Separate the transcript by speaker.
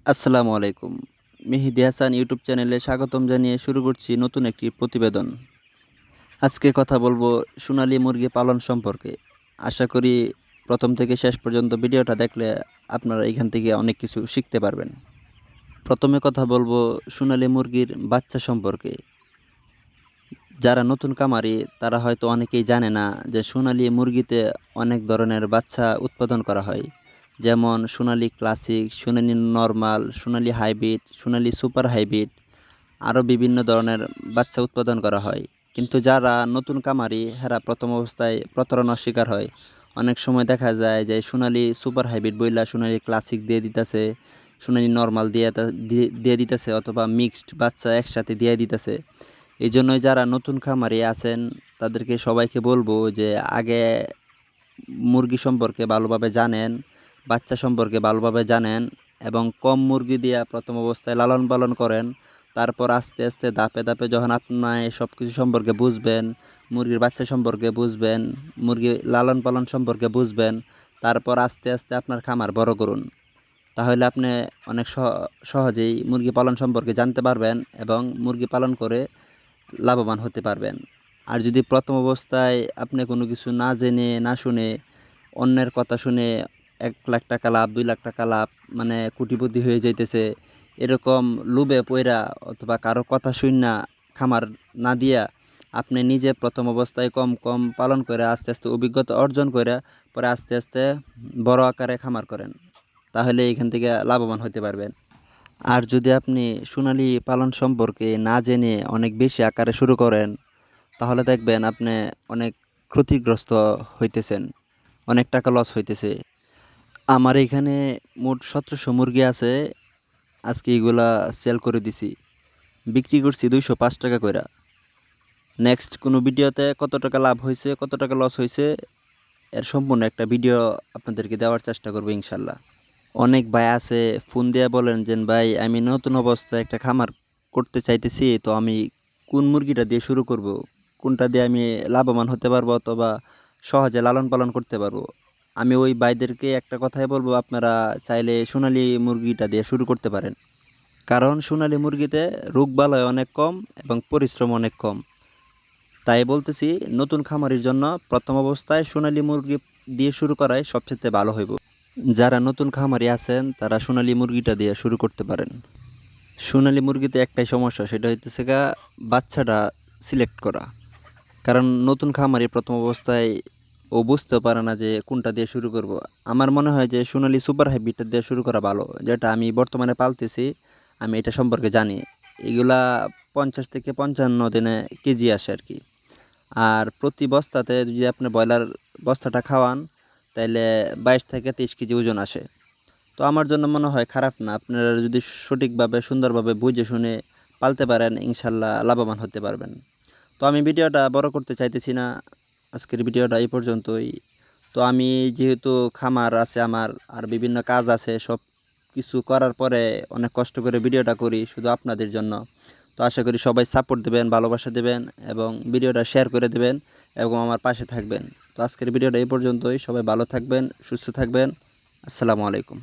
Speaker 1: আসসালামু আলাইকুম। মেহেদী হাসান ইউটিউব চ্যানেলে স্বাগতম জানিয়ে শুরু করছি নতুন একটি প্রতিবেদন। আজকে কথা বলবো সোনালী মুরগি পালন সম্পর্কে। আশা করি প্রথম থেকে শেষ পর্যন্ত ভিডিওটা দেখলে আপনারা এখান থেকে অনেক কিছু শিখতে পারবেন। প্রথমে কথা বলবো সোনালী মুরগির বাচ্চা সম্পর্কে। যারা নতুন খামারি তারা হয়তো অনেকেই জানে না যে সোনালী মুরগিতে অনেক ধরনের বাচ্চা উৎপাদন করা হয়। যেমন সোনালী ক্লাসিক, সোনালী নরমাল, সোনালী হাইব্রিড, সোনালী সুপার হাইব্রিড আরও বিভিন্ন ধরনের বাচ্চা উৎপাদন করা হয়। কিন্তু যারা নতুন খামারি হেরা প্রথম অবস্থায় প্রতারণার শিকার হয়। অনেক সময় দেখা যায় যে সোনালী সুপার হাইব্রিড বইলা সোনালী ক্লাসিক দিয়ে দিতেছে, সোনালী নরমাল দিয়ে দিতেছে অথবা মিক্সড বাচ্চা একসাথে দিয়ে দিতেছে। এই জন্যই যারা নতুন খামারি আছেন তাদেরকে সবাইকে বলবো যে আগে মুরগি সম্পর্কে ভালোভাবে জানেন, বাচ্চা সম্পর্কে ভালোভাবে জানেন এবং কম মুরগি দিয়া প্রথম অবস্থায় লালন পালন করেন। তারপর আস্তে আস্তে ধাপে ধাপে যখন আপনার সব কিছু সম্পর্কে বুঝবেন, মুরগির বাচ্চা সম্পর্কে বুঝবেন, মুরগি লালন পালন সম্পর্কে বুঝবেন, তারপর আস্তে আস্তে আপনার খামার বড় করুন। তাহলে আপনি অনেক সহজেই মুরগি পালন সম্পর্কে জানতে পারবেন এবং মুরগি পালন করে লাভবান হতে পারবেন। আর যদি প্রথম অবস্থায় আপনি কোনো কিছু না জেনে না শুনে অন্যের কথা শুনে ১,০০,০০০ লাভ, ২,০০,০০০ লাভ মানে কোটিপতি হয়ে যাইতেছে, এরকম লোভে পইড়া অথবা কারো কথা শুইনা খামার না দিয়া আপনি নিজে প্রথম অবস্থায় কম কম পালন করে আস্তে আস্তে অভিজ্ঞতা অর্জন করে পরে আস্তে আস্তে বড় আকারে খামার করেন। তাহলে এখান থেকে লাভবান হতে পারবেন। আর যদি আপনি সোনালী পালন সম্পর্কে না জেনে অনেক বেশি আকারে শুরু করেন, তাহলে দেখবেন আপনি অনেক ক্ষতিগ্রস্ত হইতেছেন, অনেক টাকা লস হইতেছে। আমার এখানে মোট ১৭০০ মুরগি আছে। আজকে এগুলা সেল করে দিছি। বিক্রি করছি ৳২০৫ কইরা। নেক্সট কোনো ভিডিওতে কত টাকা লাভ হইছে, কত টাকা লস হইছে এর সম্পূর্ণ একটা ভিডিও আপনাদেরকে দেওয়ার চেষ্টা করব ইনশাল্লাহ। অনেক ভাই আছে ফোন দিয়া বলেন যে ভাই আমি নতুন অবস্থায় একটা খামার করতে চাইতেছি, তো আমি কোন মুরগিটা দিয়ে শুরু করব, কোনটা দিয়ে আমি লাভবান হতে পারবো অথবা সহজে লালন পালন করতে পারবো। আমি ওই ভাইদেরকে একটা কথাই বলবো, আপনারা চাইলে সোনালী মুরগিটা দিয়ে শুরু করতে পারেন। কারণ সোনালী মুরগিতে রোগবালাই অনেক কম এবং পরিশ্রম অনেক কম। তাই বলতেছি নতুন খামারির জন্য প্রথম অবস্থায় সোনালী মুরগি দিয়ে শুরু করাই সবচেয়ে ভালো হইব। যারা নতুন খামারি আছেন তারা সোনালী মুরগিটা দিয়ে শুরু করতে পারেন। সোনালী মুরগিতে একটাই সমস্যা, সেটা হইতেছে বাচ্চাটা সিলেক্ট করা। কারণ নতুন খামারি প্রথম অবস্থায় ও বুঝতেও পারে না যে কোনটা দিয়ে শুরু করব। আমার মনে হয় যে সোনালী সুপার হাইব্রিডটা দিয়ে শুরু করা ভালো, যেটা আমি বর্তমানে পালতেছি। আমি এটা সম্পর্কে জানি। এগুলা ৫০ থেকে ৫৫ দিনে কেজি আসে আর কি। আর প্রতি বস্তাতে যদি আপনি ব্রয়লার বস্তাটা খাওয়ান তাইলে ২২ থেকে ২৩ কেজি ওজন আসে। তো আমার জন্য মনে হয় খারাপ না। আপনারা যদি সঠিকভাবে সুন্দরভাবে বুঝে শুনে পালতে পারেন ইনশাল্লাহ লাভবান হতে পারবেন। তো আমি ভিডিওটা বড় করতে চাইতেছি না। আজকের ভিডিওটা এই পর্যন্তই। তো আমি যেহেতু খামার আছে আমার আর বিভিন্ন কাজ আছে, সব কিছু করার পরে অনেক কষ্ট করে ভিডিওটা করি শুধু আপনাদের জন্য। তো আশা করি সবাই সাপোর্ট দেবেন, ভালোবাসা দেবেন এবং ভিডিওটা শেয়ার করে দেবেন এবং আমার পাশে থাকবেন। তো আজকের ভিডিওটা এই পর্যন্তই। সবাই ভালো থাকবেন, সুস্থ থাকবেন। আসসালামু আলাইকুম।